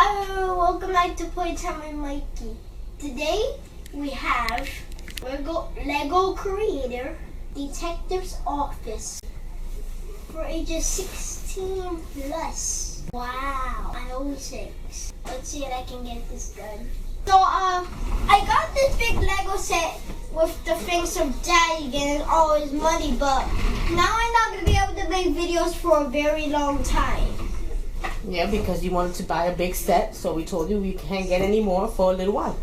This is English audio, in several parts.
Hello, welcome back to Playtime with Mikey. Today we have Lego Creator Detective's Office for ages 16 plus. Wow, I'm 06. Let's see if I can get this done. So I got this big Lego set with the things of Daddy getting all his money, but now I'm not gonna be able to make videos for a very long time. Yeah, because you wanted to buy a big set, so we told you we can't get any more for a little while.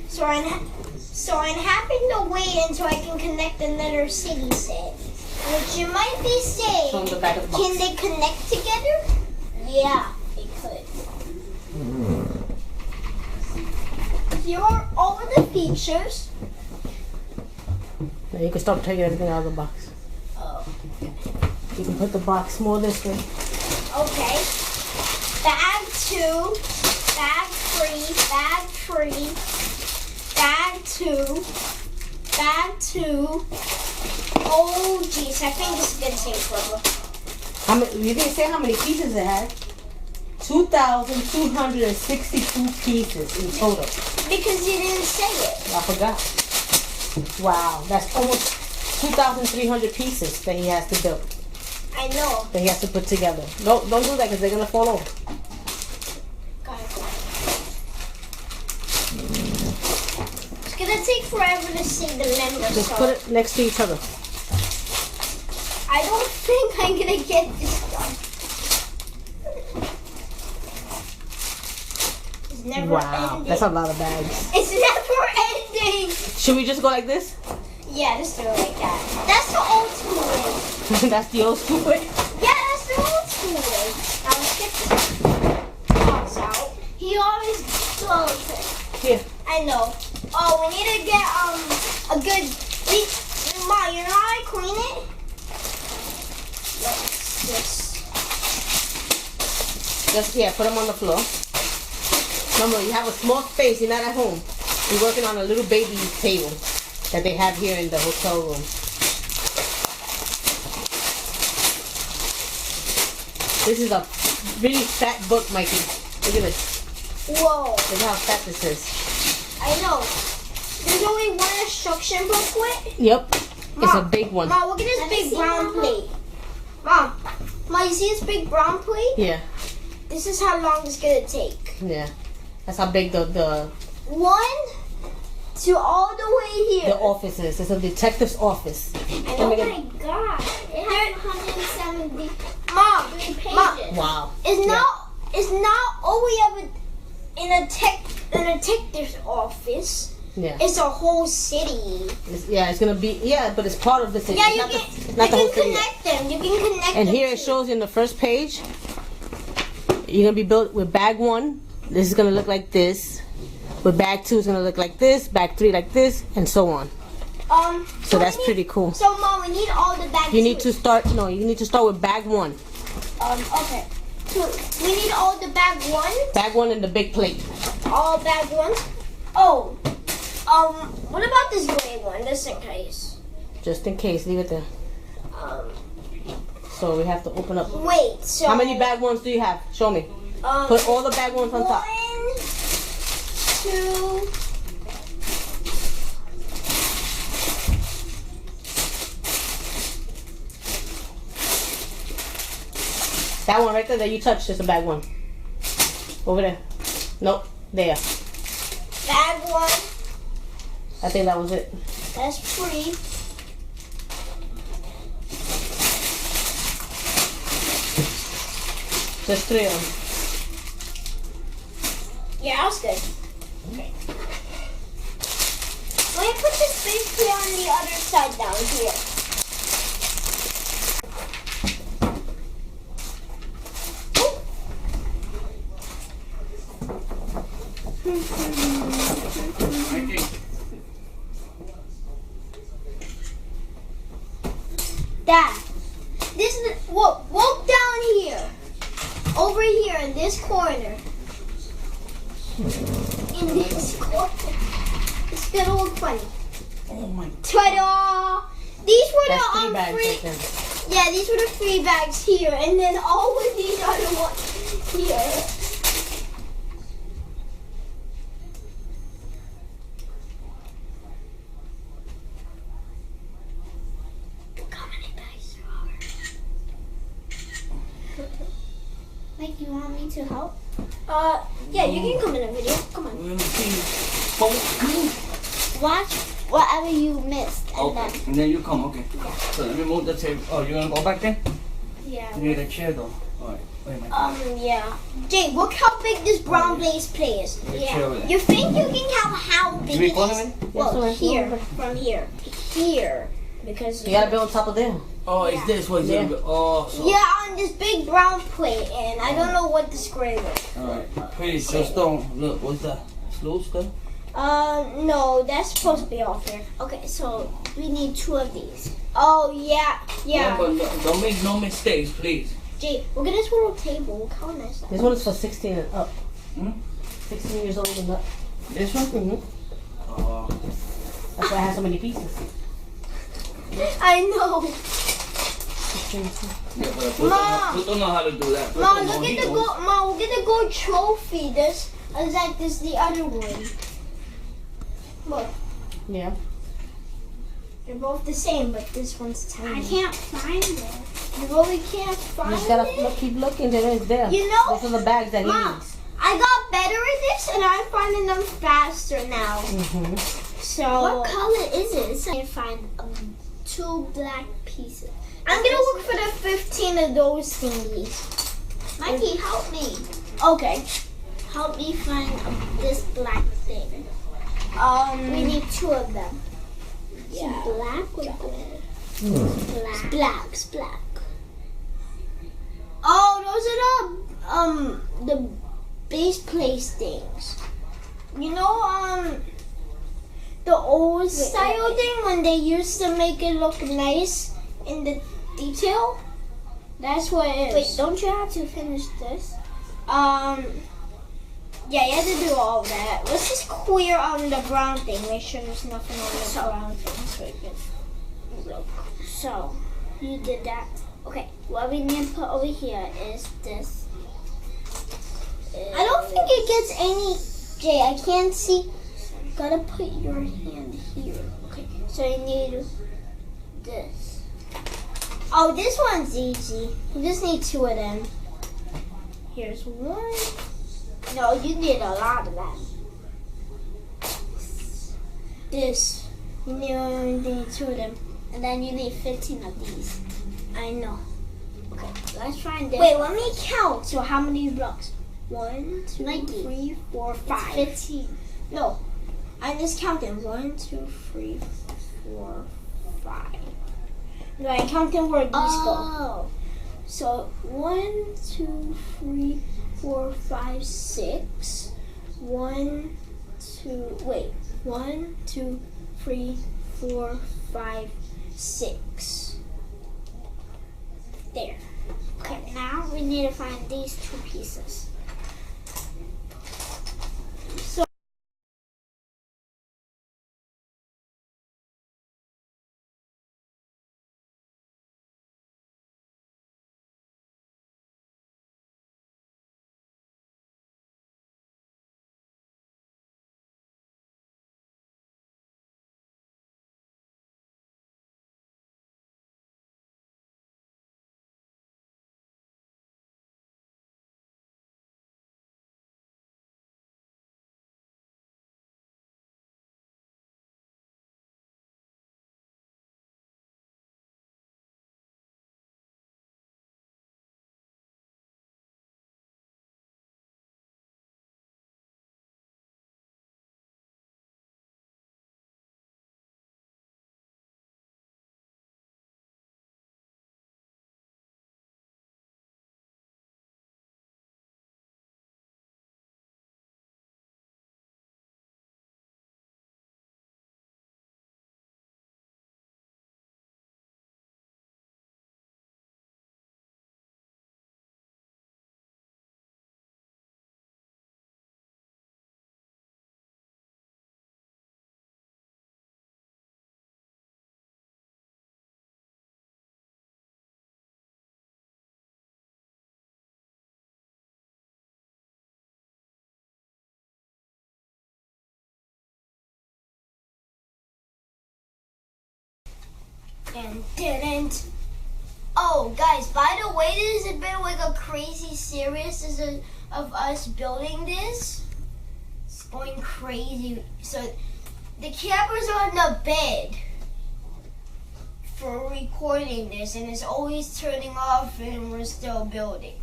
So I'm having to wait until I can connect another city set. Which you might be saying, From the back of the box. Can they connect together? Yeah, they could. Here are all of the features. Now you can start taking everything out of the box. Oh. You can put the box more this way. Okay. Bag 2, bag 3, bag 3, bag 2, bag 2. Oh jeez, I think this is gonna take forever. You didn't say how many pieces it had. 2,262 pieces in total. Because you didn't say it. I forgot. Wow, that's almost 2,300 pieces that he has to build. I know. That he has to put together. Don't do that because they're gonna fall over. Got it. It's gonna take forever to see the members. Just put it next to each other. I don't think I'm gonna get this done. It's never ending. That's a lot of bags. It's never ending. Should we just go like this? Yeah, just do it like that. That's the old school way. That's the old school way. Yeah, that's the old school way. Now let's get this box out. He always throws it. Here. I know. Oh, we need to get a good. Ma, you know how I clean it? Just put them on the floor. Remember, you have a small space. You're not at home. You're working on a little baby table that they have here in the hotel room. This is a really fat book, Mikey. Look at this. Whoa. Look how fat this is. I know. There's only one instruction booklet. Yep. Mom, it's a big one. Mom, look at this big brown plate. Mom, you see this big brown plate? Yeah. This is how long it's gonna take. Yeah. That's how big the one to all the way here. The office is. It's a detective's office. And oh my God. It has 170 pages. Mom, wow. It's not only in a detective's office. Yeah. It's a whole city. It's gonna be but it's part of the city. Yeah, you can connect them. You can connect and them. Here it shows in the first page. You're gonna be built with bag 1. This is gonna look like this. With bag 2 is gonna look like this. Bag 3 like this, and so on. So that's pretty cool. So Mom, we need all the bags. You need to start. No, you need to start with bag 1. Okay. So we need all the bag 1. Bag 1 and the big plate. All bag 1s. Oh. What about this gray one? Just in case. Just in case, leave it there. So we have to open up. Wait. So how many bag 1s do you have? Show me. Put all the bag 1s on top. 1, 2. That one right there that you touched is a bag 1. Over there. Nope. There. Bag 1. I think that was it. That's 3. Just 3 of them. Yeah, that's good. Okay. Let me put this big plate on the other side down here. Dad, this is walk down here, over here in this corner. In this corner, it's gonna look funny. Oh my God. Ta-da! These were That's the 3 bags right there. Yeah, these were the 3 bags here, and then all of these other ones here. Like, you want me to help? Yeah, you can come in the video. Come on. Let me see. Watch whatever you missed. And then you come, okay. Yeah. So let me move the table. Oh, you gonna go back there? Yeah. You need a chair though. Alright. Wait a minute. Yeah. Jay, look how big this brown blaze plate is. Yeah. You think you can count how big You it follow is? me? Well, here, from here to here. Because You gotta be on top of them. Oh, it's this one. Yeah. Oh, so. yeah, on this big brown plate, and I don't know what the square is. Alright. Pretty just stone. Look, what's that? Slow stuff? No, that's supposed to be off there. Okay, so we need 2 of these. Oh, yeah. Yeah, but don't make no mistakes, please. Jay, look at this little table. Look how nice that is. This one is for 16 and up. Hmm? 16 years old and up. This one? Mm-hmm. Oh. That's why it has so many pieces. I know. Yeah, but Ma. Pluto know how to do that. Mom, Pluto look know at he the knows. gold. Mom, look at the gold trophy. This is like this the other one. Look, Yeah. they're both the same, but this one's tiny. I can't find it. You really can't find You just gotta it. keep looking till it's there. You know, Those are the bags that he Mom, needs. I got better at this, and I'm finding them faster now. Mm-hmm. So What color is it? I can find 2 black pieces. I'm gonna look for the 15 of those thingies. Mikey, help me. Okay. Help me find this black thing. We need 2 of them. Yeah. Black or black? Black. Blacks, black. Oh, those are the base place things. You know, the old style thing when they used to make it look nice in the detail. That's what it is. Wait, don't you have to finish this? Yeah, you have to do all that. Let's just clear on the brown thing. Make sure there's nothing on the brown thing so we can look. So, you did that. Okay, what we need to put over here is this. I don't think it gets any. Jay, I can't see. Gotta put your hand here. Okay, so you need this. Oh, this one's easy. You just need 2 of them. Here's 1. No, you need a lot of that. This. You need 2 of them. And then you need 15 of these. I know. Okay, let's find this. Wait, let me count. So how many blocks? 1, 2, Mikey. 3, 4, 5. 15. No, I'm just counting. 1, 2, 3, 4, 5. No, I'm counting where these go. Oh. So 1, 2, 3, 4, 5, 6. 1, 2. Wait. 1, 2, 3, 4, 5, 6. There. Okay, now we need to find these 2 pieces. And didn't. Oh, guys, by the way, this has been like a crazy series of us building this. It's going crazy. So the camera's on the bed for recording this, and it's always turning off, and we're still building.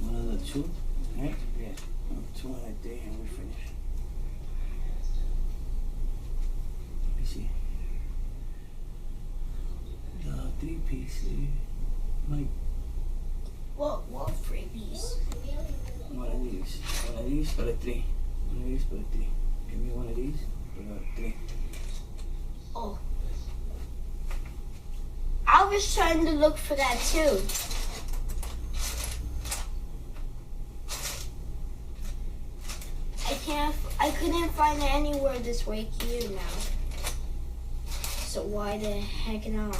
One of the two, right? Yeah. 2 on a day and we finish. Let me see. The 3 pieces. Mike. What 3 pieces? One of these. One of these for the 3. One of these for the 3. Give me one of these for the 3. Oh. I was trying to look for that too. I couldn't find it anywhere this way here now. So why the heck not?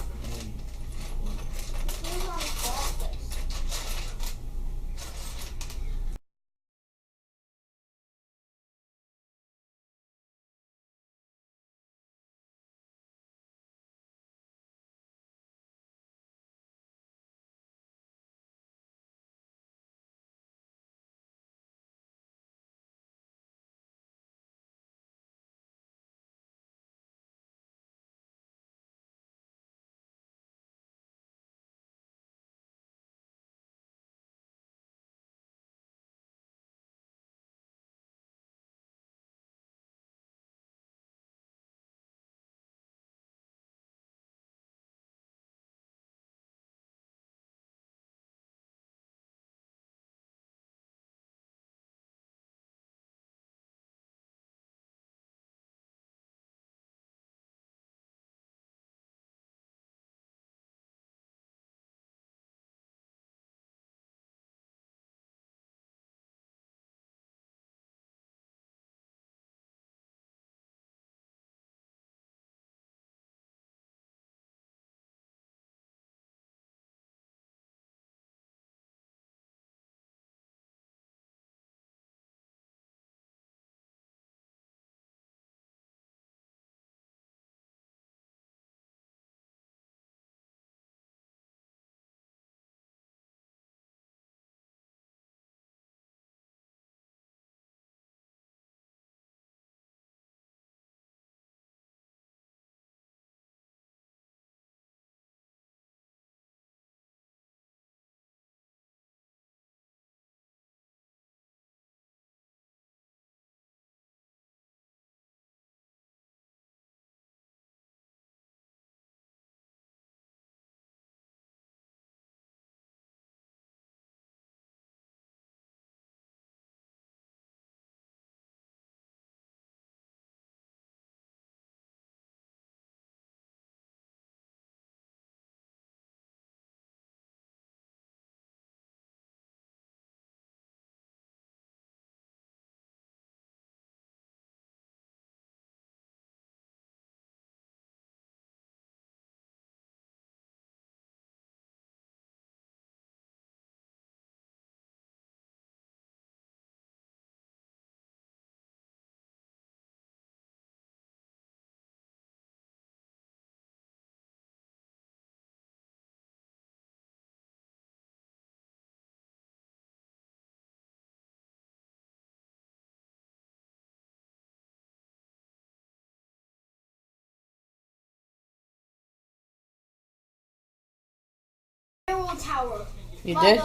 Tower. You did?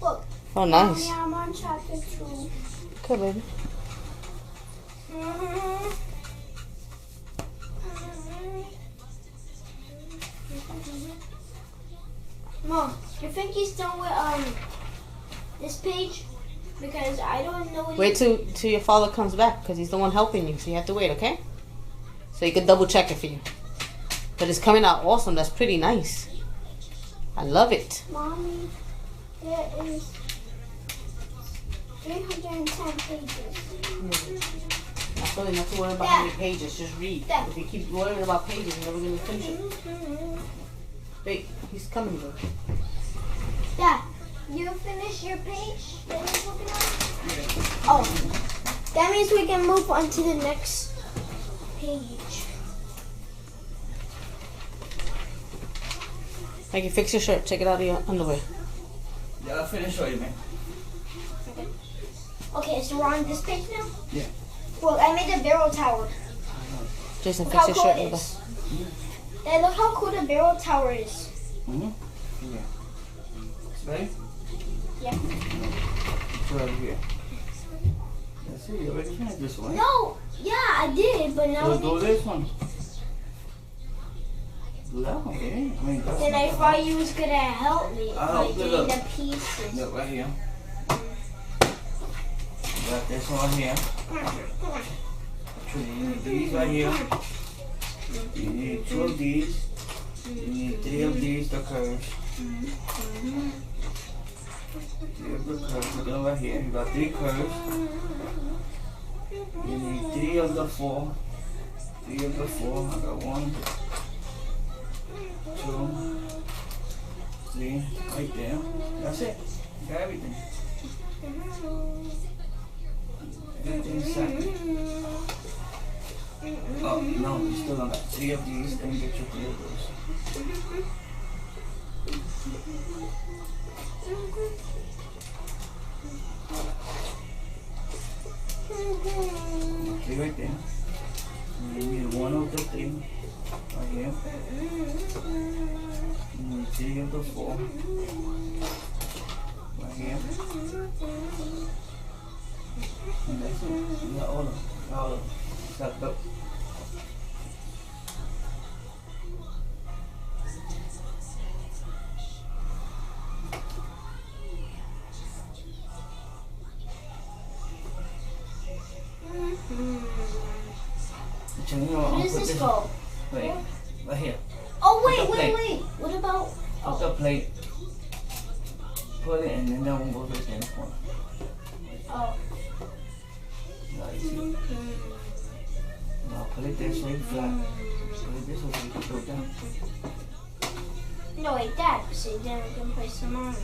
Look. Oh, nice. Yeah, I'm on chapter 2. Okay, baby. Mom, you think he's done with this page? Because I don't know. Wait till your father comes back, because he's the one helping you. So you have to wait, okay? So he can double check it for you. But it's coming out awesome. That's pretty nice. I love it. Mommy, there is 310 pages. Not really not to worry about how many pages. Just read. If you keep worrying about pages, you're never going to finish it. Wait, he's coming, bro. Dad, you finish your page that you're looking at? Oh, that means we can move on to the next page. Like you fix your shirt, take it out of your underwear. Yeah, I'll finish showing you, man. Okay, so we're on this page now? Yeah. Look, I made a barrel tower. Jason, Look fix how your cool shirt. it in the is. And look how cool the barrel tower is. Mm-hmm. Yeah. Ready? Yeah. Put over here. That's it. You already finished this one. No, yeah, I did, but now So do this one. Do that one, yeah. I mean, that's then not I that thought you was gonna help me I'll by help you, doing look. the pieces. Look right here. Got this one here. You need these right here. You need 2 of these. You need 3 of these, the curves. 3 of the curves. Look over here. You got 3 curves. You need 3 of the 4. 3 of the 4. I got 1, 2, 3. Right there. That's it. You got everything. Everything set. Oh, no, you still don't got 3 of these, then get your 3 of those. 3 right there. You need 1 of the 3 right here. You need 3 of the 4 right here. And that's it. You got all of them. All of them. Stacked up. Where does this go? Wait, right here. Oh, Put the wait. plate. What about? Put the plate. Put it, and then that one goes right in the corner. Oh. Now, now put it this way flat. Put it this way so you can throw it down. No, wait, Dad. See, then we can place them on.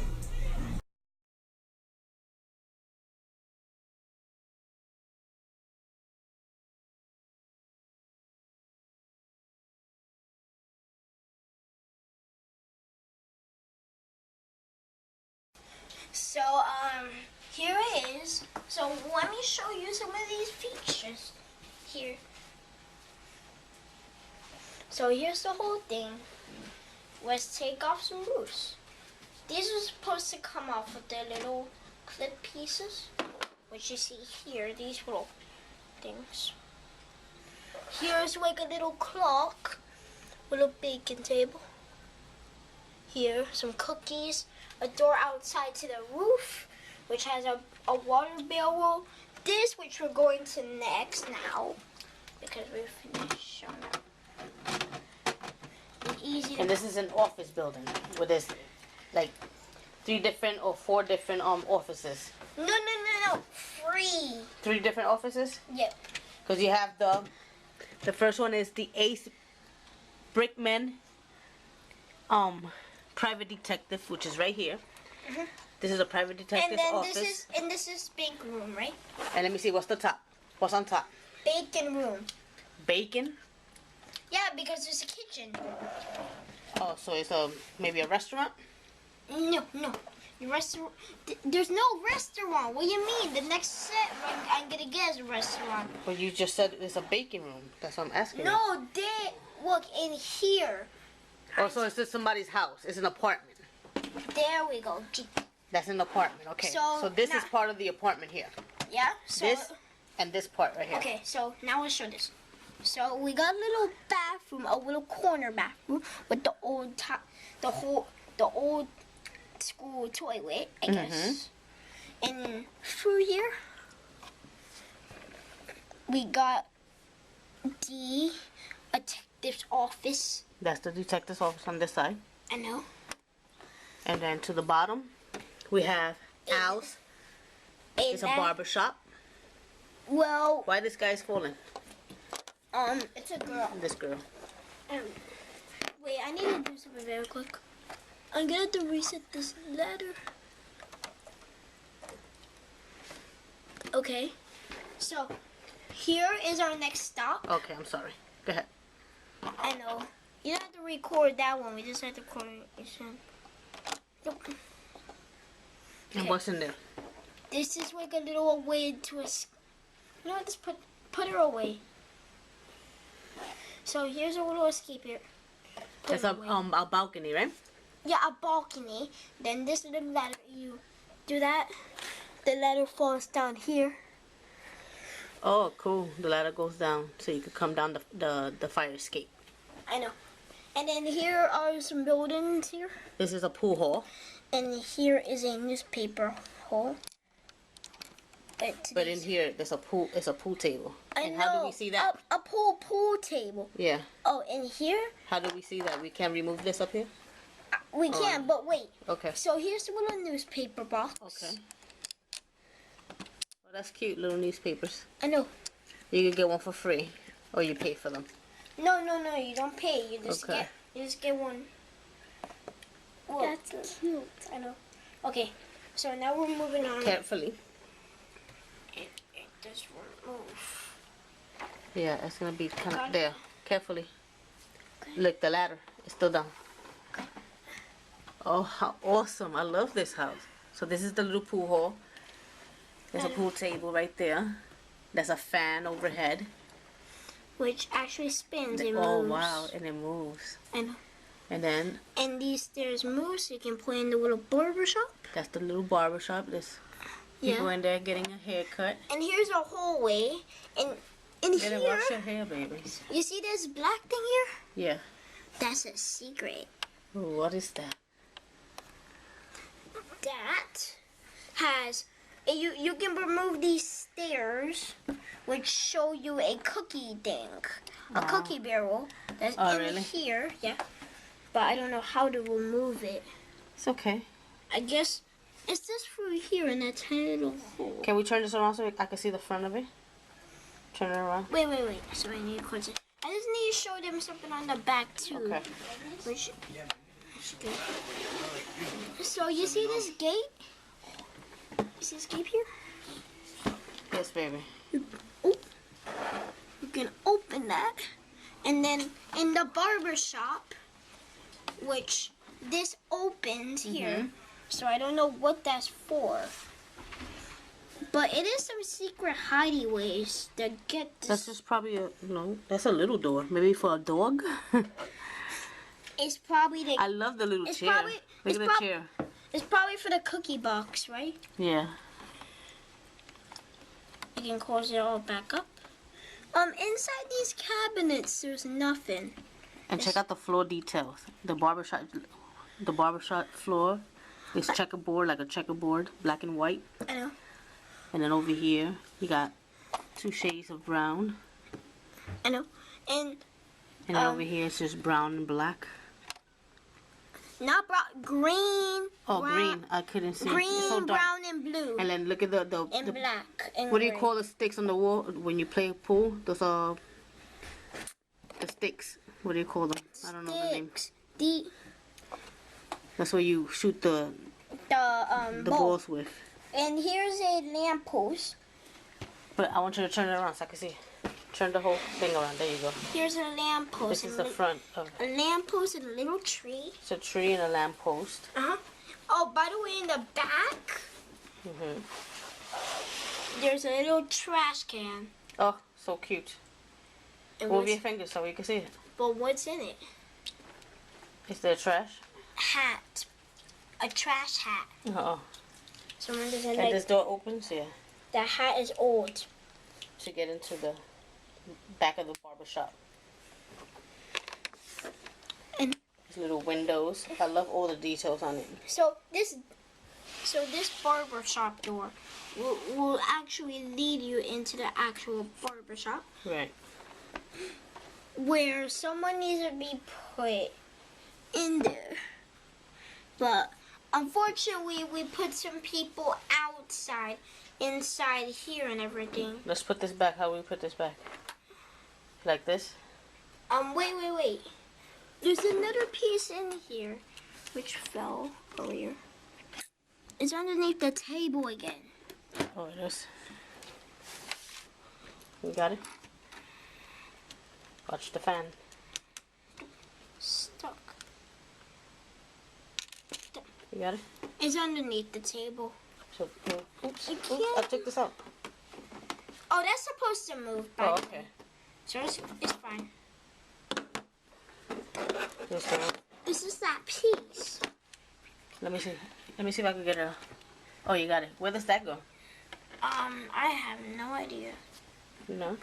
So, here it is. So, let me show you some of these features here. So, here's the whole thing. Let's take off some roofs. These are supposed to come off with the little clip pieces, which you see here, these little things. Here's like a little clock, little baking table. Here, some cookies, a door outside to the roof, which has a water barrel. This, which we're going to next now, because we're finished on that. Easy to And this is an office building with this, like, 3 different or 4 different offices. No. Free. 3 different offices? Yep. Because you have the first one is the Ace Brickman private detective, which is right here. This is a private detective's And then office. this is bank room, right? And let me see what's the top. What's on top? Bacon room. Bacon. Yeah, because there's a kitchen. Oh, so it's maybe a restaurant. No. The restaurant. There's no restaurant. What do you mean? The next set I'm gonna get is a restaurant. Well, you just said it's a bacon room. That's what I'm asking. you. No, look in here. Oh, so it's just somebody's house. It's an apartment. There we go. That's an apartment. Okay. So, So this is now- part of the apartment here. Yeah. So, This and this part right here. okay. So now let's show this. So we got a little bathroom, a little corner bathroom with the old the old school toilet, I guess. And through here, we got the detective's office. That's the detective's office on this side. I know. And then to the bottom, we have Al's. It's a barber shop. Well, Why this guy's falling? it's a girl. This girl. Wait, I need to do something very quick. I'm gonna have to reset this ladder. Okay, so here is our next stop. Okay, I'm sorry. Go ahead. I know. You don't have to record that one. We just have to record this one. And what's in there? This is like a little way to escape. You know what? Just put her away. So here's a little escape here. That's a balcony, right? Yeah, a balcony. Then this little ladder, you do that. The ladder falls down here. Oh, cool. The ladder goes down so you could come down the fire escape. I know. And then here are some buildings here. This is a pool hall. And here is a newspaper hole. But in here, there's a pool. It's a pool table. And how do we see that? A pool table. Yeah. Oh, and here? How do we see that? We can remove this up here? We can, but wait. Okay. So here's the little newspaper box. Okay. Well, that's cute, little newspapers. I know. You can get one for free, or you pay for them. No, you don't pay. You just Okay. get one. Whoa. That's cute. I know. Okay, so now we're moving on. Carefully. This won't move. Yeah, it's gonna be kind Got of it. there. Carefully. Okay. Look, the ladder is still down. Oh, how awesome! I love this house. So this is the little pool hall. There's a pool table right there. There's a fan overhead. Which actually spins and Oh moves. wow, and it moves. I know. And then And these stairs move so you can play in the little barber shop. that's the little barber shop. There's people in there getting a haircut. And here's a hallway. And in Get and here, wash your hair, babies. you see this black thing here? Yeah. That's a secret. Ooh, what is that? That has you can remove these stairs, which show you a cookie thing, a cookie barrel that's Oh, in really? here. Yeah, but I don't know how to remove it. It's okay. I guess it's just through here in that tiny little hole. Can we turn this around so I can see the front of it? Turn it around. Wait. So I need to close it. I just need to show them something on the back too. Okay. Which good. So you see this gate? You see this gate here? Yes, baby. Oh, you can open that, and then in the barber shop, which this opens here, so I don't know what that's for, but it is some secret hidey ways to get this. That's just probably that's a little door. Maybe for a dog. It's probably the. I love the little It's chair. probably- Look it's at the prob- chair. It's probably for the cookie box, right? Yeah. You can close it all back up. Inside these cabinets, there's nothing. And check out the floor details. The barbershop floor is checkerboard, like a checkerboard, black and white. I know. And then over here, you got 2 shades of brown. I know. And And then over here, it's just brown and black. not brown, green. Oh, brown, green. I couldn't see. Green, It's so dark. brown, and blue. And then look at the And black. And what do you gray. call the sticks on the wall when you play pool? Those are the sticks. What do you call them? I don't know the name. Sticks. That's where you shoot the The ball. balls with. And here's a lamppost. But I want you to turn it around so I can see. Turn the whole thing around. There you go. Here's a lamppost. This is the front of. A lamppost and a little tree. It's a tree and a lamppost. Oh, by the way, in the back, there's a little trash can. Oh, so cute. And Move your what's, fingers so we can see it. but what's in it? Is there trash? Hat. A trash hat. Oh. Someone doesn't And like. this door opens, yeah, The hat is old. to get into the back of the barber shop. And These little windows. I love all the details on it. so this barber shop door will actually lead you into the actual barber shop, Right. where someone needs to be put in there. But unfortunately, we put some people outside, inside here and everything. Let's put this back. How do we put this back? Like this? Wait. There's another piece in here, which fell earlier. It's underneath the table again. Oh, it is. You got it? Watch the fan. Stuck. You got it? It's underneath the table. So, oops, I took this out. Oh, that's supposed to move. Oh, okay. So it's fine. This is that piece. Let me see. Let me see if I can get it out. Oh, you got it. Where does that go? I have no idea. No.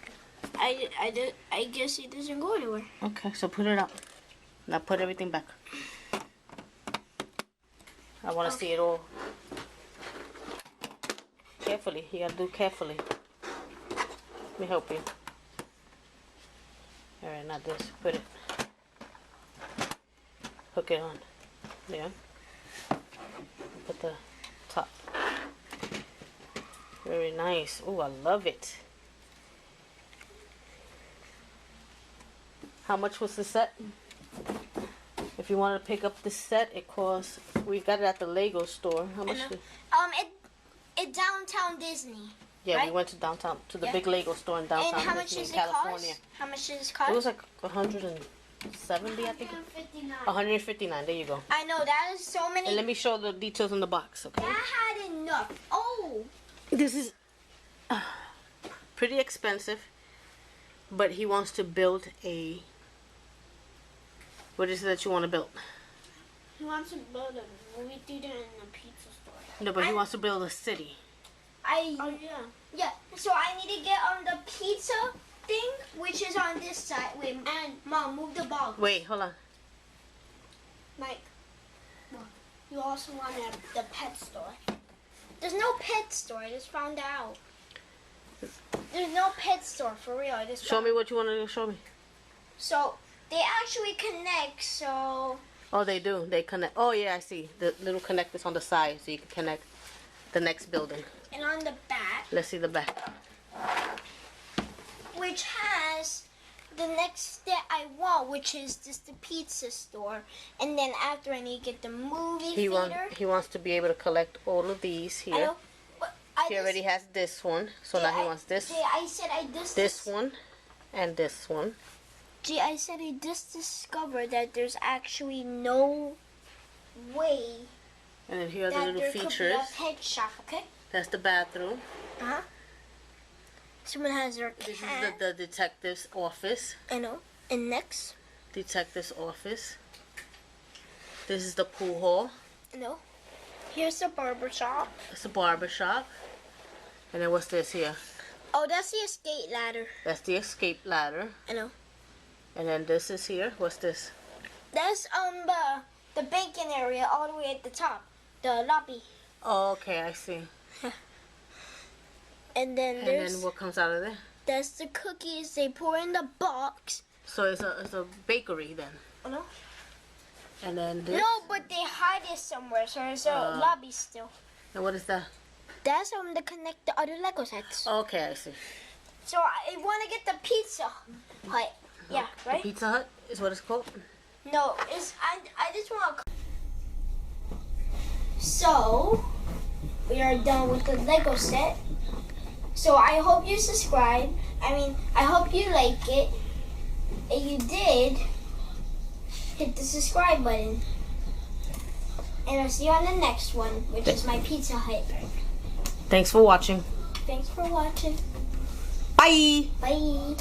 I guess it doesn't go anywhere. Okay, so put it up. Now put everything back. I want to see it all. Carefully. You gotta do carefully. Let me help you. Alright, not this. Put it. Hook it on. Yeah. Put the top. Very nice. Oh, I love it. How much was the set? If you wanted to pick up this set, it costs. We got it at the Lego store. How much? It downtown Disney. Yeah, right? we went to downtown to the big Lego store in downtown And how much Disney, does it California. cost? How much does it cost? It was like 170, I think. 159. 159. There you go. I know that is so many. And let me show the details in the box, okay? That had enough. Oh, This is pretty expensive, but he wants to build a. What is it that you want to build? He wants to build a movie theater and a pizza store. No, but he wants to build a city. Oh yeah. yeah. So I need to get on the pizza thing, which is on this side. Wait, and Mom, move the ball. Wait, hold on. Mike, you also want the pet store. There's no pet store. I just found out. There's no pet store for real. I just Show found- me what you want to show me. So they actually connect. So Oh, they do. They connect. Oh, yeah, I see. The little connectors on the side so you can connect the next building. and on the back, Let's see the back. which has the next that I want, which is just the pizza store. And then after I need to get the movie He theater. he wants to be able to collect all of these I here. know, but I He just- already has this one, so now he wants this, I said I just this one, and this one. Gee, I said I just discovered that there's actually no way And then here are the that little there could be features. a pet shop. Okay. That's the bathroom. Uh huh. Someone has their This cat. is the detective's office. I know. And next, Detective's office. This is the pool hall. I know. Here's the barber shop. It's a barber shop. And then what's this here? Oh, that's the escape ladder. That's the escape ladder. I know. And then this is here. What's this? That's the banking area all the way at the top, the lobby. Oh, okay, I see. And then And there's then what comes out of there? that's the cookies they pour in the box. So it's a bakery then. Oh no. And then this. No, but they hide it somewhere, so there's a lobby still. And what is that? That's to connect the other Lego sets. Okay, I see. So I want to get the Pizza Hut. Yeah, The right? Pizza Hut is what it's called. No, I just want to. So we are done with the Lego set. So I hope you subscribe. I hope you like it. If you did, hit the subscribe button. And I'll see you on the next one, which is my Pizza Hut. Thanks for watching. Thanks for watching. Bye. Bye.